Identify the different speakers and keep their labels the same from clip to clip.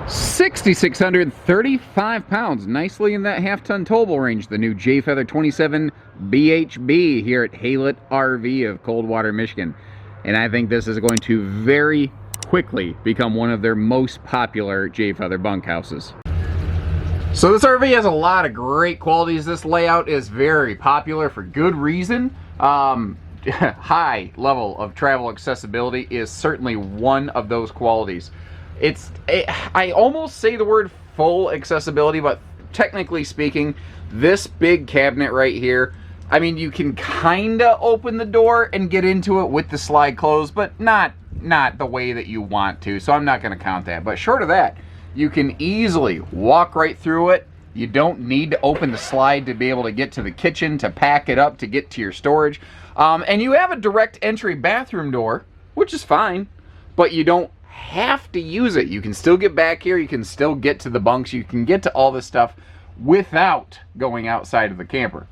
Speaker 1: 6,635 pounds, nicely in that half-ton towable range. The new Jayco 27 BHB here at Haylett RV of Coldwater, Michigan. And I think this is going to very quickly become one of their most popular Jayco bunkhouses. So this RV has a lot of great qualities. This layout is very popular for good reason. High level of travel accessibility is certainly one of those qualities. I almost say the word full accessibility, but technically speaking, this big cabinet right here, I mean, you can kinda open the door and get into it with the slide closed, but not the way that you want to, so I'm not gonna count that. But short of that, you can easily walk right through it. You don't need to open the slide to be able to get to the kitchen, to pack it up, to get to your storage. And you have a direct entry bathroom door, which is fine, but you don't have to use it. You can still get back here, you can still get to the bunks, you can get to all this stuff without going outside of the camper.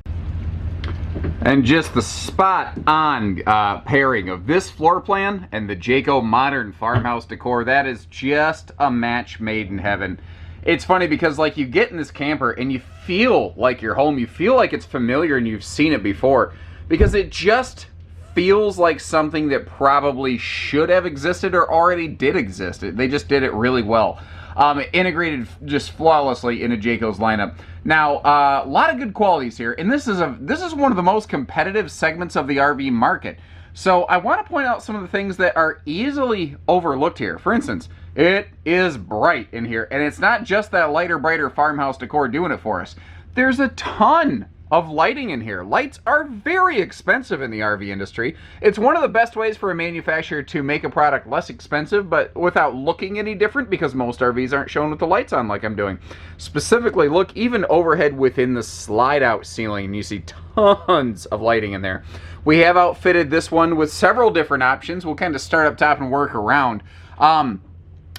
Speaker 1: And just the spot on pairing of this floor plan and the Jayco modern farmhouse decor, that is just a match made in heaven. It's funny because like you get in this camper and you feel like you're home, you feel like it's familiar and you've seen it before, because it just feels like something that probably should have existed or already did exist. They just did it really well. Integrated just flawlessly into Jayco's lineup. Now, a lot of good qualities here, and this is one of the most competitive segments of the RV market. So I want to point out some of the things that are easily overlooked here. For instance, it is bright in here, and it's not just that lighter, brighter farmhouse decor doing it for us. There's a ton of lighting in here. Lights are very expensive in the RV industry. It's one of the best ways for a manufacturer to make a product less expensive, but without looking any different, because most RVs aren't shown with the lights on like I'm doing. Specifically, look even overhead within the slide-out ceiling, and you see tons of lighting in there. We have outfitted this one with several different options. We'll kind of start up top and work around.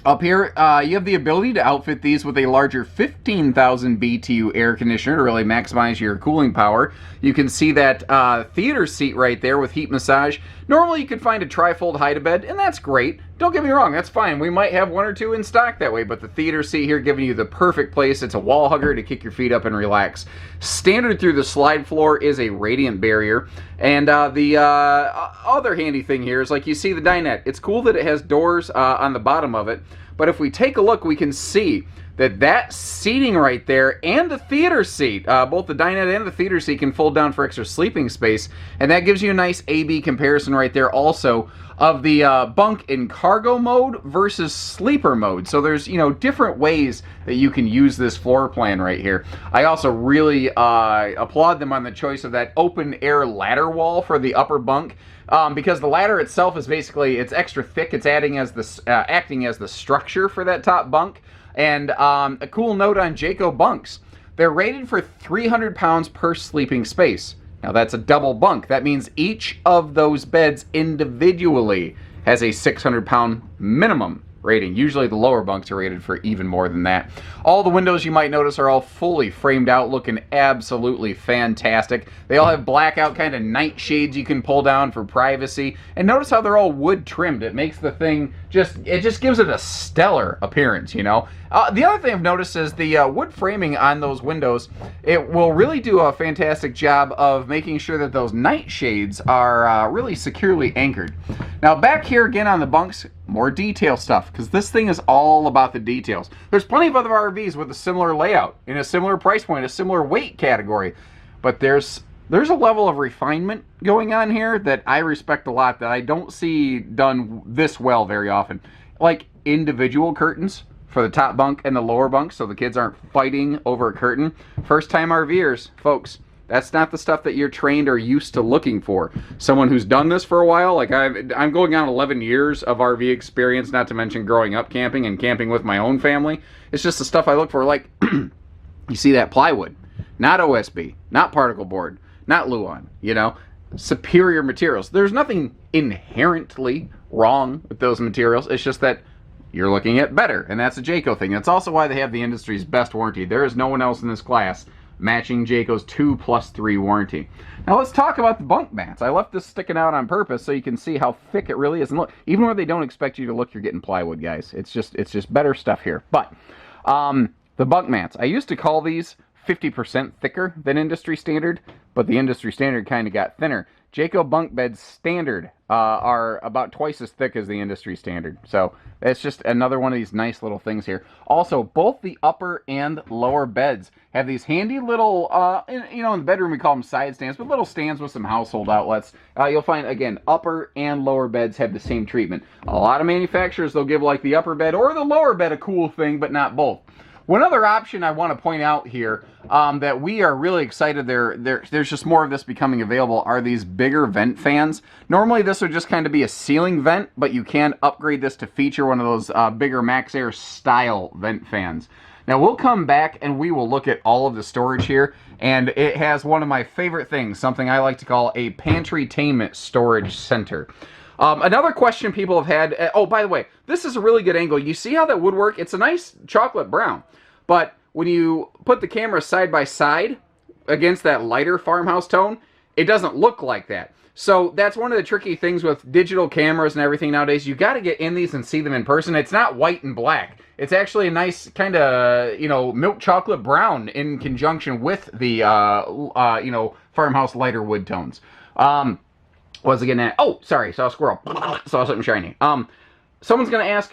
Speaker 1: Up here, you have the ability to outfit these with a larger 15,000 BTU air conditioner to really maximize your cooling power. You can see that theater seat right there with heat massage. Normally you could find a tri-fold hide-a-bed, and that's great. Don't get me wrong, that's fine. We might have one or two in stock that way, but the theater seat here giving you the perfect place. It's a wall hugger to kick your feet up and relax. Standard through the slide floor is a radiant barrier. And the other handy thing here is, like, you see the dinette. It's cool that it has doors on the bottom of it, but if we take a look, we can see that seating right there and the theater seat, both the dinette and the theater seat, can fold down for extra sleeping space, and that gives you a nice A-B comparison right there also of the bunk in cargo mode versus sleeper mode. So there's, you know, different ways that you can use this floor plan right here. I also really applaud them on the choice of that open air ladder wall for the upper bunk. Because the ladder itself is basically, it's extra thick. It's acting as the structure for that top bunk. And a cool note on Jayco bunks: they're rated for 300 pounds per sleeping space. Now that's a double bunk. That means each of those beds individually has a 600-pound minimum rating. Usually the lower bunks are rated for even more than that. All the windows, you might notice, are all fully framed out, looking absolutely fantastic. They all have blackout kind of night shades you can pull down for privacy. And notice how they're all wood trimmed. It makes the thing it just gives it a stellar appearance, you know. The other thing I've noticed is the wood framing on those windows. It will really do a fantastic job of making sure that those night shades are really securely anchored. Now back here again on the bunks, more detail stuff, because this thing is all about the details. There's plenty of other RVs with a similar layout, in a similar price point, a similar weight category, but there's a level of refinement going on here that I respect a lot, that I don't see done this well very often. Like individual curtains for the top bunk and the lower bunk, so the kids aren't fighting over a curtain. First time RVers, folks, that's not the stuff that you're trained or used to looking for. Someone who's done this for a while, like I'm going on 11 years of RV experience, not to mention growing up camping and camping with my own family. It's just the stuff I look for. Like, you see that plywood, not OSB, not particle board, not Luan, you know, superior materials. There's nothing inherently wrong with those materials. It's just that you're looking at better, and that's a Jayco thing. That's also why they have the industry's best warranty. There is no one else in this class matching Jayco's 2+3 warranty. Now let's talk about the bunk mats. I left this sticking out on purpose so you can see how thick it really is. And look, even where they don't expect you to look, you're getting plywood, guys. It's just better stuff here. But the bunk mats, I used to call these 50% thicker than industry standard, but the industry standard kind of got thinner. Jayco bunk beds standard are about twice as thick as the industry standard. So that's just another one of these nice little things here. Also, both the upper and lower beds have these handy little, in the bedroom we call them side stands, but little stands with some household outlets. You'll find, again, upper and lower beds have the same treatment. A lot of manufacturers, they'll give like the upper bed or the lower bed a cool thing, but not both. One other option I want to point out here that we are really excited there's just more of this becoming available are these bigger vent fans. Normally this would just kind of be a ceiling vent, but you can upgrade this to feature one of those bigger Max Air style vent fans. Now we'll come back and we will look at all of the storage here, and it has one of my favorite things, something I like to call a pantry-tainment storage center. Another question people have had, oh, by the way, this is a really good angle. You see how that would work? It's a nice chocolate brown, but when you put the camera side by side against that lighter farmhouse tone, it doesn't look like that. So that's one of the tricky things with digital cameras and everything nowadays. You got to get in these and see them in person. It's not white and black. It's actually a nice kind of, milk chocolate brown in conjunction with the, farmhouse lighter wood tones. Was again at, oh, sorry, saw a squirrel, saw something shiny. Someone's going to ask,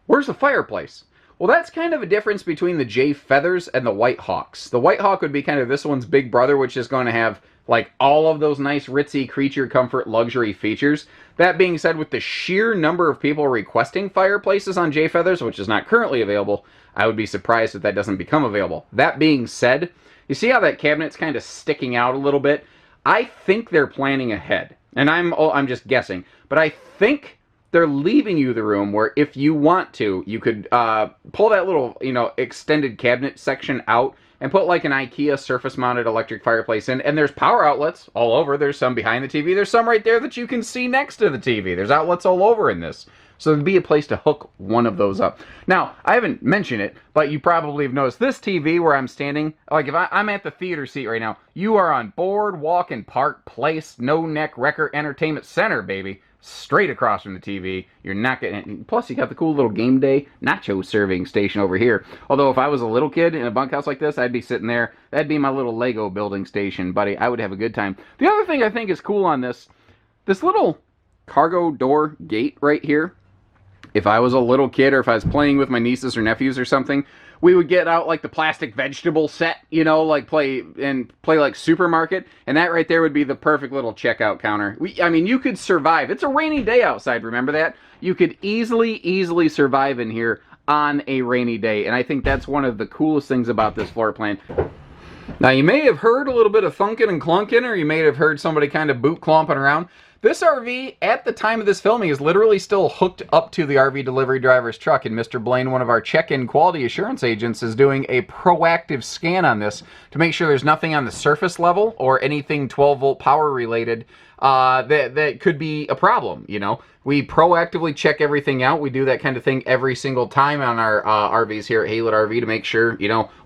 Speaker 1: where's the fireplace? Well, that's kind of a difference between the Jay Feathers and the White Hawks. The White Hawk would be kind of this one's big brother, which is going to have like all of those nice ritzy creature comfort luxury features. That being said, with the sheer number of people requesting fireplaces on Jay Feathers, which is not currently available, I would be surprised if that doesn't become available. That being said, you see how that cabinet's kind of sticking out a little bit? I think they're planning ahead. And I'm just guessing, but I think they're leaving you the room where if you want to, you could pull that little, extended cabinet section out and put like an IKEA surface-mounted electric fireplace in. And there's power outlets all over. There's some behind the TV. There's some right there that you can see next to the TV. There's outlets all over in this. So there'd be a place to hook one of those up. Now, I haven't mentioned it, but you probably have noticed this TV where I'm standing. Like if I'm at the theater seat right now, you are on Boardwalk and Park Place, No Neck Wrecker Entertainment Center, baby. Straight across from the TV. You're not getting. Plus, you got the cool little game day nacho serving station over here. Although, if I was a little kid in a bunkhouse like this, I'd be sitting there. That'd be my little Lego building station, buddy. I would have a good time. The other thing I think is cool on this little cargo door gate right here. If I was a little kid or if I was playing with my nieces or nephews or something, we would get out like the plastic vegetable set, like play like supermarket, and that right there would be the perfect little checkout counter. You could survive. It's a rainy day outside, remember that? You could easily survive in here on a rainy day, and I think that's one of the coolest things about this floor plan. Now, you may have heard a little bit of thunking and clunking, or you may have heard somebody kind of boot clomping around. This RV, at the time of this filming, is literally still hooked up to the RV delivery driver's truck, and Mr. Blaine, one of our check-in quality assurance agents, is doing a proactive scan on this to make sure there's nothing on the surface level or anything 12-volt power related that could be a problem, We proactively check everything out. We do that kind of thing every single time on our RVs here at Haylett RV to make sure,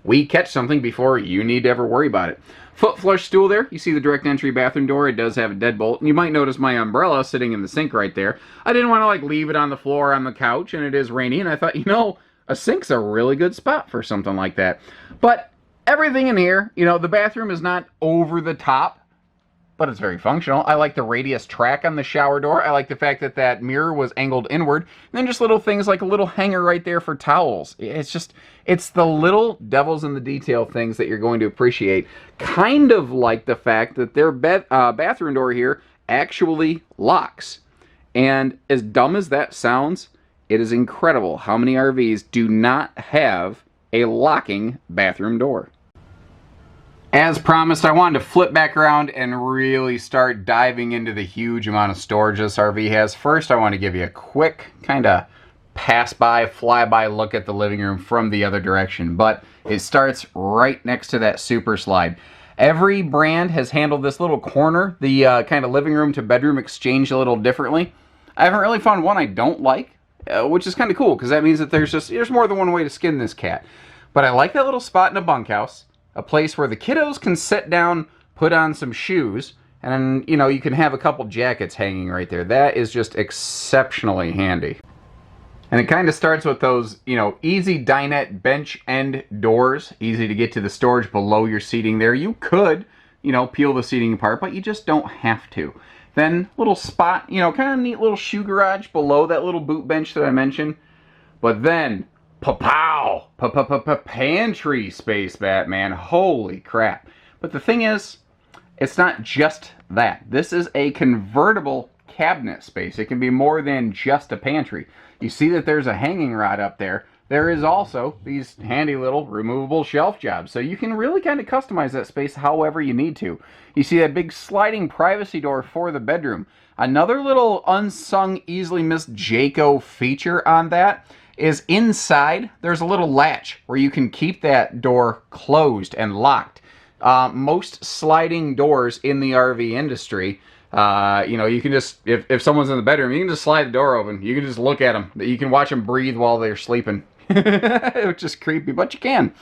Speaker 1: we catch something before you need to ever worry about it. Foot flush stool there. You see the direct entry bathroom door. It does have a deadbolt. And you might notice my umbrella sitting in the sink right there. I didn't want to leave it on the floor on the couch, and it is rainy, and I thought, a sink's a really good spot for something like that. But everything in here, the bathroom is not over the top, but it's very functional. I like the radius track on the shower door. I like the fact that that mirror was angled inward. And then just little things like a little hanger right there for towels. It's the little devils in the detail things that you're going to appreciate. Kind of like the fact that their bathroom door here actually locks. And as dumb as that sounds, it is incredible how many RVs do not have a locking bathroom door. As promised, I wanted to flip back around and really start diving into the huge amount of storage this RV has. First, I want to give you a quick kind of pass-by, fly-by look at the living room from the other direction. But it starts right next to that super slide. Every brand has handled this little corner, the kind of living room to bedroom exchange, a little differently. I haven't really found one I don't like, which is kind of cool because that means that there's more than one way to skin this cat. But I like that little spot in a bunkhouse. a place where the kiddos can sit down, put on some shoes, and then, you know, you can have a couple jackets hanging right there. That is just exceptionally handy. And it kind of starts with those, you know, easy dinette bench end doors, easy to get to the storage below your seating there. You could, you know, peel the seating apart, but you just don't have to. Then little spot, you know, kind of neat little shoe garage below that little boot bench that I mentioned. But then, pa-pow! Pantry space, Batman. Holy crap. But the thing is, it's not just that. This is a convertible cabinet space. It can be more than just a pantry. You see that there's a hanging rod up there. There is also these handy little removable shelf jobs. So you can really kind of customize that space however you need to. You see that big sliding privacy door for the bedroom. Another little unsung, easily missed Jayco feature on that is inside there's a little latch where you can keep that door closed and locked. Most sliding doors in the RV industry, you know, you can just, if someone's in the bedroom, you can just slide the door open. You can just look at them. You can watch them breathe while they're sleeping. Which is creepy, but you can.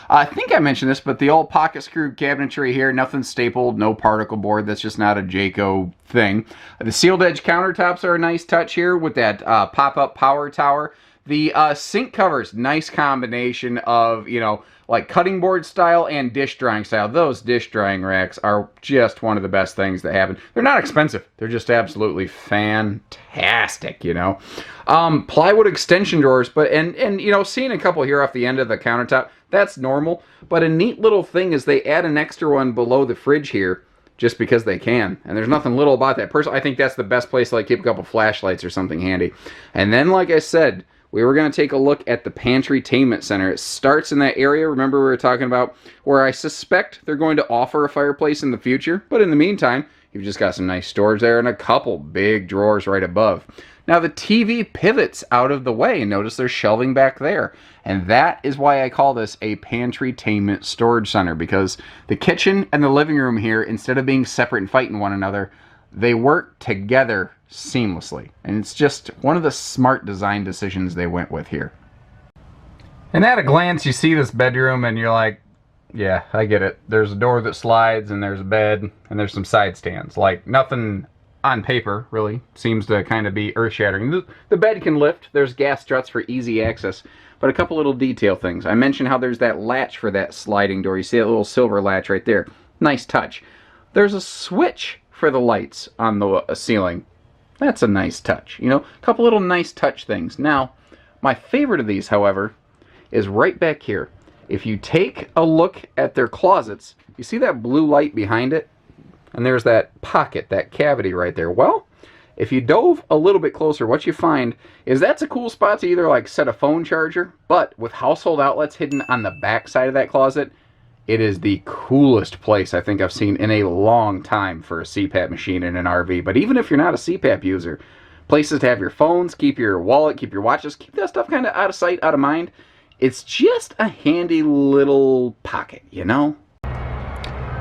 Speaker 1: I think I mentioned this, but the old pocket screw cabinetry here, nothing stapled, no particle board. That's just not a Jayco thing. The sealed edge countertops are a nice touch here with that pop-up power tower. The sink covers, nice combination of, you know, like cutting board style and dish drying style. Those dish drying racks are just one of the best things that happen. They're not expensive. They're just absolutely fantastic, you know. Plywood extension drawers, but and you know, seeing a couple here off the end of the countertop, that's normal. But a neat little thing is they add an extra one below the fridge here just because they can. And there's nothing little about that. Personally, I think that's the best place to like keep a couple flashlights or something handy. And then, like I said, we were going to take a look at the Pantrytainment Center. It starts in that area, remember we were talking about, where I suspect they're going to offer a fireplace in the future. But in the meantime, you've just got some nice storage there and a couple big drawers right above. Now the TV pivots out of the way. Notice there's shelving back there. And that is why I call this a Pantrytainment Storage Center, because the kitchen and the living room here, instead of being separate and fighting one another, they work together seamlessly. And it's just one of the smart design decisions they went with here. And at a glance, you see this bedroom and you're like, yeah, I get it. There's a door that slides and there's a bed and there's some side stands. Like, nothing on paper really seems to kind of be earth-shattering. The bed can lift. There's gas struts for easy access. But a couple little detail things. I mentioned how there's that latch for that sliding door. You see that little silver latch right there. Nice touch. There's a switch for the lights on the ceiling. That's a nice touch. You know, a couple little nice touch things. Now, my favorite of these, however, is right back here. If you take a look at their closets, you see that blue light behind it? And there's that pocket, that cavity right there. Well, if you dove a little bit closer, what you find is that's a cool spot to either like set a phone charger, but with household outlets hidden on the back side of that closet, it is the coolest place I think I've seen in a long time for a CPAP machine in an RV. But even if you're not a CPAP user, places to have your phones, keep your wallet, keep your watches, keep that stuff kind of out of sight, out of mind. It's just a handy little pocket, you know?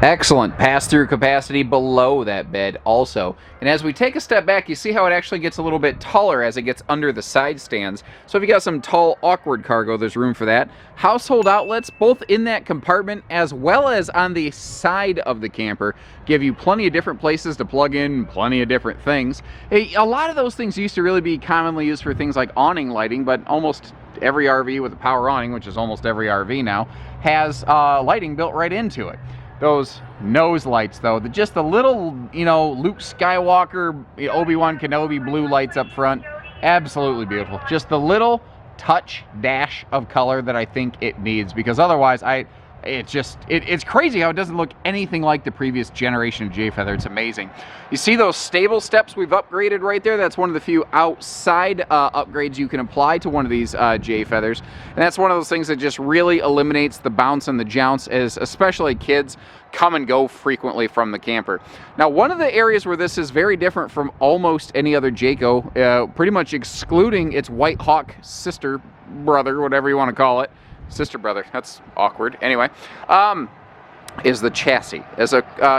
Speaker 1: Excellent pass-through capacity below that bed also. And as we take a step back, you see how it actually gets a little bit taller as it gets under the side stands. So if you got some tall, awkward cargo, there's room for that. Household outlets, both in that compartment as well as on the side of the camper, give you plenty of different places to plug in plenty of different things. A lot of those things used to really be commonly used for things like awning lighting, but almost every RV with a power awning, which is almost every RV now, has lighting built right into it. Those nose lights, though, just the little, you know, Luke Skywalker, Obi-Wan Kenobi blue lights up front, absolutely beautiful. Just the little touch dash of color that I think it needs, because otherwise it's crazy how it doesn't look anything like the previous generation of Jayfeather. It's amazing. You see those stable steps we've upgraded right there? That's one of the few outside upgrades you can apply to one of these Jayfeathers. And that's one of those things that just really eliminates the bounce and the jounce, as especially kids come and go frequently from the camper. Now, one of the areas where this is very different from almost any other Jayco, pretty much excluding its White Hawk sister brother, whatever you want to call it, sister brother, that's awkward. Anyway, is the chassis.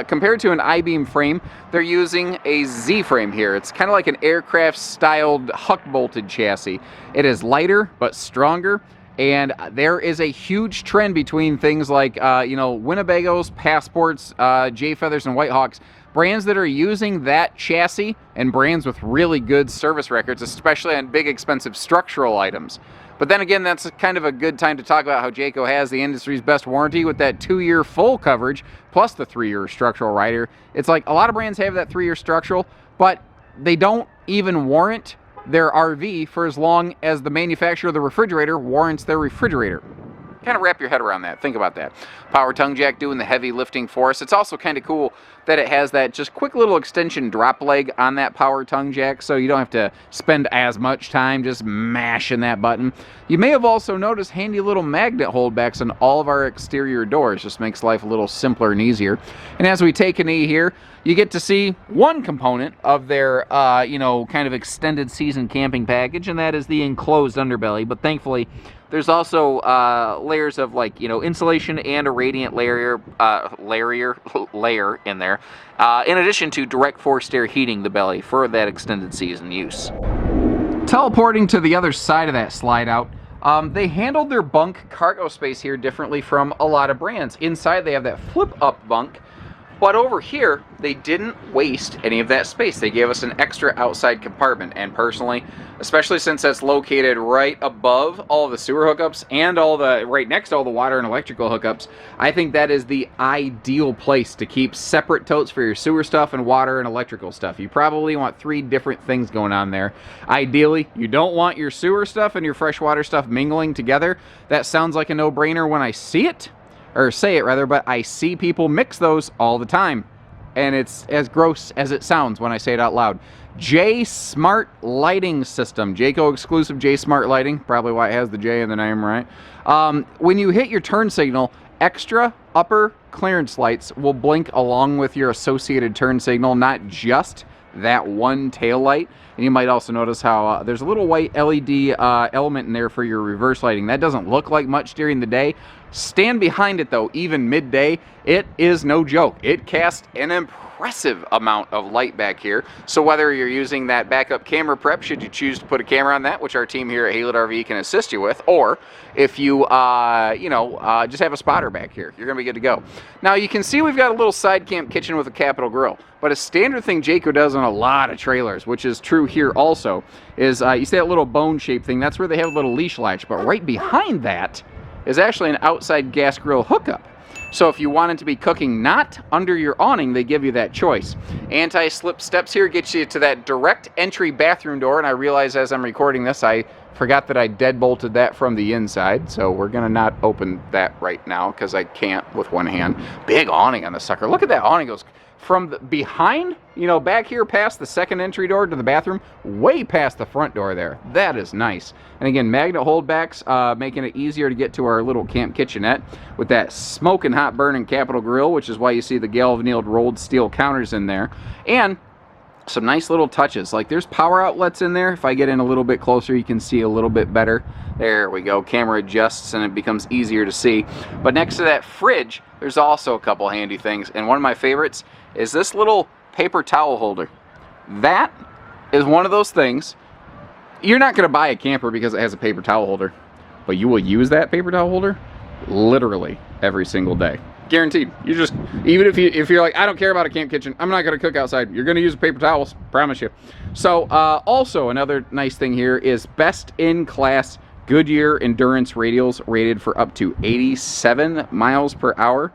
Speaker 1: Compared to an I-beam frame, they're using a Z-frame here. It's kind of like an aircraft-styled huck-bolted chassis. It is lighter but stronger. And there is a huge trend between things like, you know, Winnebagos, Passports, Jayfeathers, and Whitehawks, brands that are using that chassis, and brands with really good service records, especially on big, expensive structural items. But then again, that's kind of a good time to talk about how Jayco has the industry's best warranty with that 2-year full coverage, plus the 3-year structural rider. It's like a lot of brands have that 3-year structural, but they don't even warrant their RV for as long as the manufacturer of the refrigerator warrants their refrigerator. Kind of wrap your head around that. Think about that. Power tongue jack doing the heavy lifting for us. It's also kind of cool that it has that just quick little extension drop leg on that power tongue jack, so you don't have to spend as much time just mashing that button. You may have also noticed handy little magnet holdbacks on all of our exterior doors. Just makes life a little simpler and easier. And as we take a knee here, you get to see one component of their, you know, kind of extended season camping package, and that is the enclosed underbelly. But thankfully, there's also layers of, like, you know, insulation and a radiant layer in there, in addition to direct forced air heating the belly for that extended season use. Teleporting to the other side of that slide out, they handled their bunk cargo space here differently from a lot of brands. Inside they have that flip up bunk, but over here they didn't waste any of that space. They gave us an extra outside compartment, and personally, especially since that's located right above all the sewer hookups and right next to all the water and electrical hookups, I think that is the ideal place to keep separate totes for your sewer stuff and water and electrical stuff. You probably want 3 different things going on there. Ideally, you don't want your sewer stuff and your freshwater stuff mingling together. That sounds like a no-brainer when I see it, or say it rather, but I see people mix those all the time, and it's as gross as it sounds when I say it out loud. J Smart Lighting System, Jayco exclusive J Smart Lighting, probably why it has the J in the name, right? When you hit your turn signal, extra upper clearance lights will blink along with your associated turn signal, not just that one tail light. And you might also notice how there's a little white LED element in there for your reverse lighting. That doesn't look like much during the day. Stand behind it though, even midday, it is no joke. It casts an impressive amount of light back here. So whether you're using that backup camera prep, should you choose to put a camera on that, which our team here at Haylett RV can assist you with, or if you, just have a spotter back here, you're gonna be good to go. Now you can see we've got a little side camp kitchen with a capital grill, but a standard thing Jayco does on a lot of trailers, which is true here also, is you see that little bone-shaped thing, that's where they have a little leash latch, but right behind that is actually an outside gas grill hookup. So if you wanted to be cooking not under your awning, they give you that choice. Anti-slip steps here get you to that direct entry bathroom door, and I realize as I'm recording this, I forgot that I deadbolted that from the inside, so we're gonna not open that right now because I can't with one hand. Big awning on the sucker. Look at that awning, goes from the behind, you know, back here past the second entry door to the bathroom, way past the front door there. That is nice. And again, magnet holdbacks, making it easier to get to our little camp kitchenette with that smoking hot burning capital grill, which is why you see the galvanized rolled steel counters in there. And some nice little touches, like there's power outlets in there. If I get in a little bit closer, you can see a little bit better. There we go. Camera adjusts and it becomes easier to see. But next to that fridge, there's also a couple handy things. And one of my favorites is this little paper towel holder. That is one of those things. You're not going to buy a camper because it has a paper towel holder, but you will use that paper towel holder literally every single day. Guaranteed. You just, even if you're like, I don't care about a camp kitchen, I'm not going to cook outside, you're going to use paper towels, promise you. So also another nice thing here is best in class Goodyear endurance radials, rated for up to 87 miles per hour.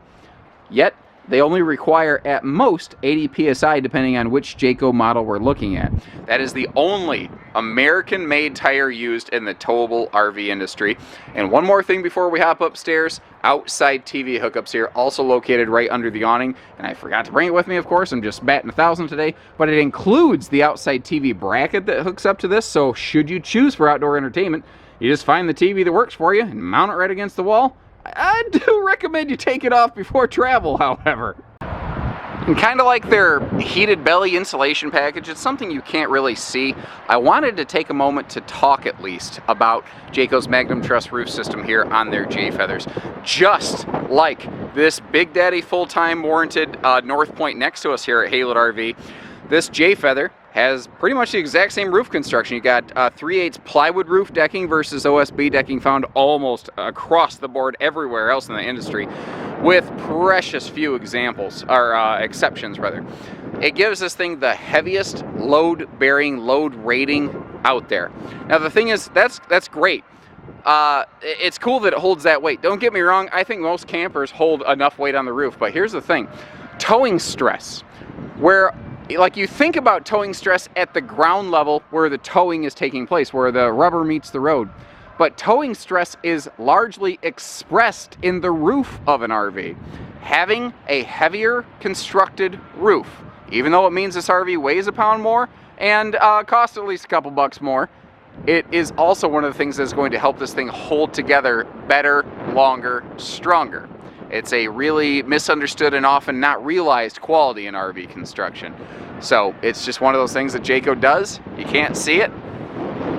Speaker 1: Yet they only require at most 80 psi depending on which Jayco model we're looking at. That is the only American-made tire used in the towable RV industry. And one more thing before we hop upstairs, outside TV hookups here, also located right under the awning. And I forgot to bring it with me, of course, I'm just batting 1,000 today, but it includes the outside TV bracket that hooks up to this, so should you choose for outdoor entertainment, you just find the TV that works for you and mount it right against the wall. I do recommend you take it off before travel, however. And kind of like their heated belly insulation package, it's something you can't really see. I wanted to take a moment to talk at least about Jayco's Magnum Truss roof system here on their Jayfeathers. Just like this Big Daddy full-time warranted North Point next to us here at Haylett RV, this Jayfeather has pretty much the exact same roof construction. You got 3/8 plywood roof decking versus OSB decking found almost across the board everywhere else in the industry, with precious few examples, or exceptions rather. It gives this thing the heaviest load-bearing, load rating out there. Now the thing is, that's great. It's cool that it holds that weight. Don't get me wrong, I think most campers hold enough weight on the roof, but here's the thing. Towing stress, where like you think about towing stress at the ground level where the towing is taking place, where the rubber meets the road. But towing stress is largely expressed in the roof of an RV. Having a heavier constructed roof, even though it means this RV weighs a pound more and costs at least a couple bucks more, it is also one of the things that's going to help this thing hold together better, longer, stronger. It's a really misunderstood and often not realized quality in RV construction. So it's just one of those things that Jayco does. You can't see it.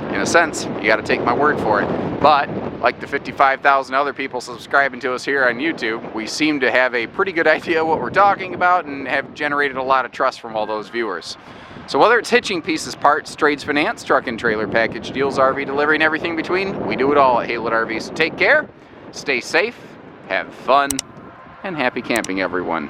Speaker 1: In a sense, you got to take my word for it. But like the 55,000 other people subscribing to us here on YouTube, we seem to have a pretty good idea what we're talking about and have generated a lot of trust from all those viewers. So whether it's hitching pieces, parts, trades finance, truck and trailer package deals, RV delivery, and everything between, we do it all at Haylet RVs. So take care, stay safe, have fun, and happy camping, everyone.